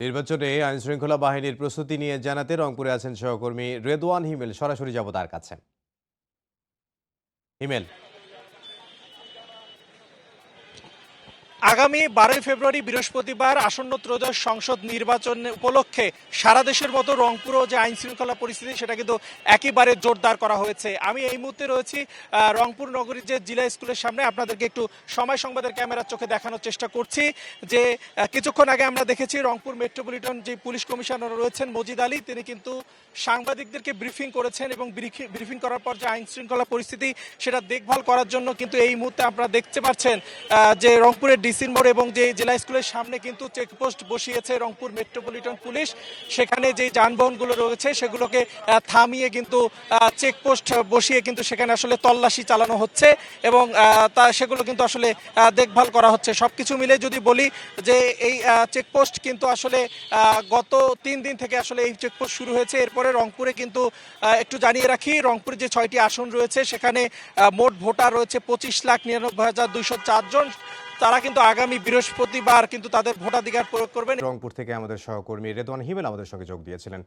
নির্বাচনে আইনশৃঙ্খলা বাহিনীর প্রস্তুতি নিয়ে জানাতে রংপুরে আছেন সহকর্মী রেদওয়ান হিমেল। সরাসরি যাব তার কাছে। হিমেল। আগামী 12 ফেব্রুয়ারি বৃহস্পতিবার আসন্ন ত্রয়োদশ সংসদ নির্বাচন উপলক্ষে সারা দেশের মতো রংপুরও যে আইন শৃঙ্খলা পরিস্থিতি সেটা কিন্তু একেবারে জোরদার করা হয়েছে। আমি এই মুহূর্তে রয়েছি রংপুর নগরীর যে জিলা স্কুলের সামনে। আপনাদেরকে একটু সময় সংবাদের ক্যামেরার চোখে দেখানোর চেষ্টা করছি যে কিছুক্ষণ আগে আমরা দেখেছি রংপুর মেট্রোপলিটন যে পুলিশ কমিশনার রয়েছেন মজিদ আলী, তিনি কিন্তু সাংবাদিকদেরকে ব্রিফিং করেছেন এবং ব্রিফিং করার পর যে আইন শৃঙ্খলা পরিস্থিতি সেটা দেখভাল করার জন্য কিন্তু এই মুহূর্তে আপনারা দেখতে পাচ্ছেন যে রংপুরের ডিসির মোড় এবং যে জেলা স্কুলের সামনে কিন্তু চেকপোস্ট বসিয়েছে রংপুর মেট্রোপলিটন পুলিশ। সেখানে যে যানবাহনগুলো রয়েছে সেগুলোকে থামিয়ে কিন্তু চেকপোস্ট বসিয়ে কিন্তু সেখানে আসলে তল্লাশি চালানো হচ্ছে এবং সেগুলো কিন্তু আসলে দেখভাল করা হচ্ছে। সবকিছু মিলে যদি বলি যে এই চেকপোস্ট কিন্তু আসলে গত 3 দিন থেকে আসলে এই চেকপোস্ট শুরু হয়েছে। এরপরে রংপুরে কিন্তু একটু জানিয়ে রাখি, রংপুরে যে 6টি আসন রয়েছে সেখানে মোট ভোটার রয়েছে 25,99,204 জন। তারা কিন্তু আগামী বৃহস্পতিবার কিন্তু তাদের ভোটাধিকার প্রয়োগ করবেন। রংপুর থেকে আমাদের সহকর্মী রেদওয়ান হিমেল আমাদের সঙ্গে যোগ দিয়েছিলেন।